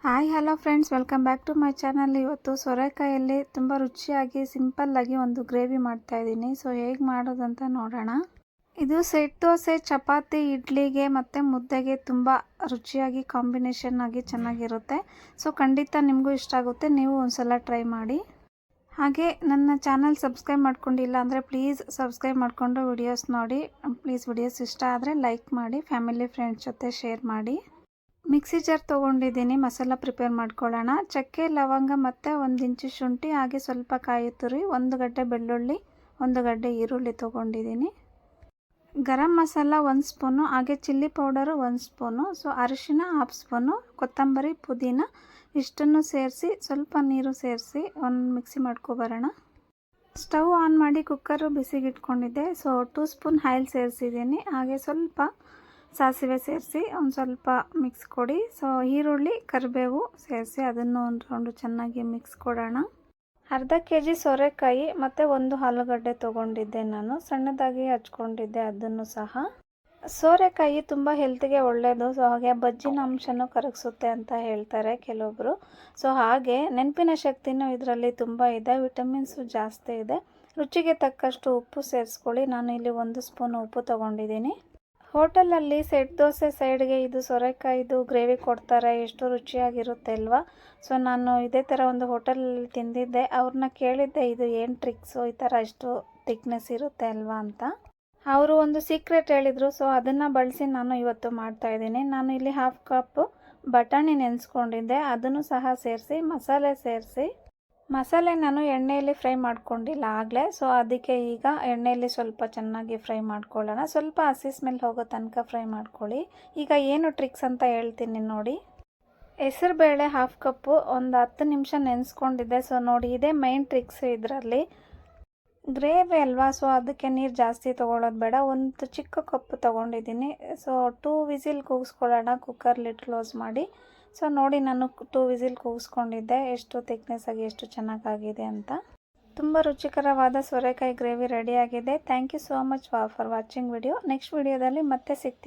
Hi hello friends, welcome back to my channel. ಇವತ್ತು ಸೋರೆಕಾಯಲ್ಲಿ ತುಂಬ ರುಚಿಯಾಗಿ ಸಿಂಪಲ್ಲಾಗಿ ಒಂದು ಗ್ರೇವಿ ಮಾಡ್ತಾಯಿದ್ದೀನಿ. ಸೊ ಹೇಗೆ ಮಾಡೋದಂತ ನೋಡೋಣ. ಇದು ಸೆಟ್ ದೋಸೆ, ಚಪಾತಿ, ಇಡ್ಲಿಗೆ ಮತ್ತು ಮುದ್ದೆಗೆ ತುಂಬ ರುಚಿಯಾಗಿ ಕಾಂಬಿನೇಷನ್ ಆಗಿ ಚೆನ್ನಾಗಿರುತ್ತೆ. ಸೊ ಖಂಡಿತ ನಿಮಗೂ ಇಷ್ಟ ಆಗುತ್ತೆ, ನೀವು ಒಂದ್ಸಲ ಟ್ರೈ ಮಾಡಿ. ಹಾಗೆ ನನ್ನ ಚಾನಲ್ ಸಬ್ಸ್ಕ್ರೈಬ್ ಮಾಡ್ಕೊಂಡಿಲ್ಲ ಅಂದರೆ ಪ್ಲೀಸ್ ಸಬ್ಸ್ಕ್ರೈಬ್ ಮಾಡಿಕೊಂಡು ವಿಡಿಯೋಸ್ ನೋಡಿ. ಪ್ಲೀಸ್ ವಿಡಿಯೋಸ್ ಇಷ್ಟ ಆದರೆ ಲೈಕ್ ಮಾಡಿ, ಫ್ಯಾಮಿಲಿ ಫ್ರೆಂಡ್ಸ್ ಜೊತೆ ಶೇರ್ ಮಾಡಿ. ಮಿಕ್ಸಿ ಜಾರ್ ತೊಗೊಂಡಿದ್ದೀನಿ, ಮಸಾಲ ಪ್ರಿಪೇರ್ ಮಾಡ್ಕೊಳ್ಳೋಣ. ಚಕ್ಕೆ, ಲವಂಗ ಮತ್ತು 1 ಇಂಚು ಶುಂಠಿ, ಹಾಗೆ ಸ್ವಲ್ಪ ಕಾಯಿ ತುರಿ, 1 ಗಡ್ಡೆ ಬೆಳ್ಳುಳ್ಳಿ, 1 ಗಡ್ಡೆ ಈರುಳ್ಳಿ ತೊಗೊಂಡಿದ್ದೀನಿ. ಗರಂ ಮಸಾಲ 1 ಸ್ಪೂನು, ಹಾಗೆ ಚಿಲ್ಲಿ ಪೌಡರು 1 ಸ್ಪೂನು. ಸೊ ಅರಿಶಿನ 1/2 ಸ್ಪೂನು, ಕೊತ್ತಂಬರಿ, ಪುದೀನ ಇಷ್ಟನ್ನು ಸೇರಿಸಿ ಸ್ವಲ್ಪ ನೀರು ಸೇರಿಸಿ ಒಂದು ಮಿಕ್ಸಿ ಮಾಡ್ಕೊಬರೋಣ. ಸ್ಟವ್ ಆನ್ ಮಾಡಿ ಕುಕ್ಕರು ಬಿಸಿಗೆ ಇಟ್ಕೊಂಡಿದ್ದೆ. ಸೊ 2 ಸ್ಪೂನ್ ಆಯಿಲ್ ಸೇರಿಸಿದ್ದೀನಿ, ಹಾಗೆ ಸ್ವಲ್ಪ ಸಾಸಿವೆ ಸೇರಿಸಿ ಒಂದು ಸ್ವಲ್ಪ ಮಿಕ್ಸ್ ಕೊಡಿ. ಸೊ ಈರುಳ್ಳಿ, ಕರಿಬೇವು ಸೇರಿಸಿ ಅದನ್ನು ಒಂದು ರೌಂಡು ಚೆನ್ನಾಗಿ ಮಿಕ್ಸ್ ಕೊಡೋಣ. ಅರ್ಧ kg ಸೋರೆಕಾಯಿ ಮತ್ತು 1 ಆಲೂಗಡ್ಡೆ ತೊಗೊಂಡಿದ್ದೆ, ನಾನು ಸಣ್ಣದಾಗಿ ಹಚ್ಕೊಂಡಿದ್ದೆ ಅದನ್ನು ಸಹ. ಸೋರೆಕಾಯಿ ತುಂಬ ಹೆಲ್ತ್ಗೆ ಒಳ್ಳೆಯದು. ಸೊ ಹಾಗೆ ಬಜ್ಜಿನ ಅಂಶನೂ ಕರಗಿಸುತ್ತೆ ಅಂತ ಹೇಳ್ತಾರೆ ಕೆಲವೊಬ್ಬರು. ಸೊ ಹಾಗೆ ನೆನಪಿನ ಶಕ್ತಿನೂ ಇದರಲ್ಲಿ ತುಂಬ ಇದೆ, ವಿಟಮಿನ್ಸು ಜಾಸ್ತಿ ಇದೆ. ರುಚಿಗೆ ತಕ್ಕಷ್ಟು ಉಪ್ಪು ಸೇರಿಸ್ಕೊಳ್ಳಿ. ನಾನು ಇಲ್ಲಿ 1 ಸ್ಪೂನ್ ಉಪ್ಪು ತೊಗೊಂಡಿದ್ದೀನಿ. ಹೋಟೆಲಲ್ಲಿ ಸೆಟ್ ದೋಸೆ ಸೈಡ್ಗೆ ಇದು ಸೋರೆಕಾಯಿದು ಗ್ರೇವಿ ಕೊಡ್ತಾರೆ, ಎಷ್ಟು ರುಚಿಯಾಗಿರುತ್ತೆ ಅಲ್ವಾ. ಸೊ ನಾನು ಇದೇ ಥರ ಒಂದು ಹೋಟೆಲಲ್ಲಿ ತಿಂದಿದ್ದೆ. ಅವ್ರನ್ನ ಕೇಳಿದ್ದೆ, ಇದು ಏನು ಟ್ರಿಕ್ಸು, ಈ ಥರ ಎಷ್ಟು ಥಿಕ್ನೆಸ್ ಇರುತ್ತೆ ಅಲ್ವಾ ಅಂತ. ಅವರು ಒಂದು ಸೀಕ್ರೆಟ್ ಹೇಳಿದರು. ಸೊ ಅದನ್ನು ಬಳಸಿ ನಾನು ಇವತ್ತು ಮಾಡ್ತಾಯಿದ್ದೀನಿ. ನಾನು ಇಲ್ಲಿ 1/2 ಕಪ್ ಬಟಾಣಿ ನೆನೆಸ್ಕೊಂಡಿದ್ದೆ, ಅದನ್ನು ಸಹ ಸೇರಿಸಿ ಮಸಾಲೆ ಸೇರಿಸಿ. ಮಸಾಲೆ ನಾನು ಎಣ್ಣೆಯಲ್ಲಿ ಫ್ರೈ ಮಾಡ್ಕೊಂಡಿಲ್ಲ ಆಗಲೇ. ಸೊ ಅದಕ್ಕೆ ಈಗ ಎಣ್ಣೆಯಲ್ಲಿ ಸ್ವಲ್ಪ ಚೆನ್ನಾಗಿ ಫ್ರೈ ಮಾಡ್ಕೊಳ್ಳೋಣ. ಸ್ವಲ್ಪ ಹಸಿ ಸ್ಮೆಲ್ ಹೋಗೋ ತನಕ ಫ್ರೈ ಮಾಡ್ಕೊಳ್ಳಿ. ಈಗ ಏನು ಟ್ರಿಕ್ಸ್ ಅಂತ ಹೇಳ್ತೀನಿ ನೋಡಿ. ಹೆಸರುಬೇಳೆ 1/2 ಕಪ್ಪು ಒಂದು 10 ನಿಮಿಷ ನೆನೆಸ್ಕೊಂಡಿದ್ದೆ. ಸೊ ನೋಡಿ, ಇದೇ ಮೈನ್ ಟ್ರಿಕ್ಸ್ ಇದರಲ್ಲಿ. ಗ್ರೇವಿ ಅಲ್ವಾ, ಸೊ ಅದಕ್ಕೆ ನೀರು ಜಾಸ್ತಿ ತೊಗೊಳ್ಳೋದು ಬೇಡ. ಒಂದು ಚಿಕ್ಕ ಕಪ್ಪು ತೊಗೊಂಡಿದ್ದೀನಿ. ಸೊ 2 ವಿಸಿಲ್ ಕೂಗಿಸ್ಕೊಳ್ಳೋಣ ಕುಕ್ಕರ್ ಲಿಡ್ ಕ್ಲೋಸ್ ಮಾಡಿ. ಸೊ ನೋಡಿ, ನಾನು 2 ವಿಸಿಲ್ ಕೂಗಿಸ್ಕೊಂಡಿದ್ದೆ, ಎಷ್ಟು ಥಿಕ್ನೆಸ್ ಆಗಿ ಎಷ್ಟು ಚೆನ್ನಾಗಾಗಿದೆ ಅಂತ. ತುಂಬ ರುಚಿಕರವಾದ ಸೋರೆಕಾಯಿ ಗ್ರೇವಿ ರೆಡಿಯಾಗಿದೆ. Thank you so much for watching video. Next ವಿಡಿಯೋದಲ್ಲಿ ಮತ್ತೆ ಸಿಗ್ತೀನಿ.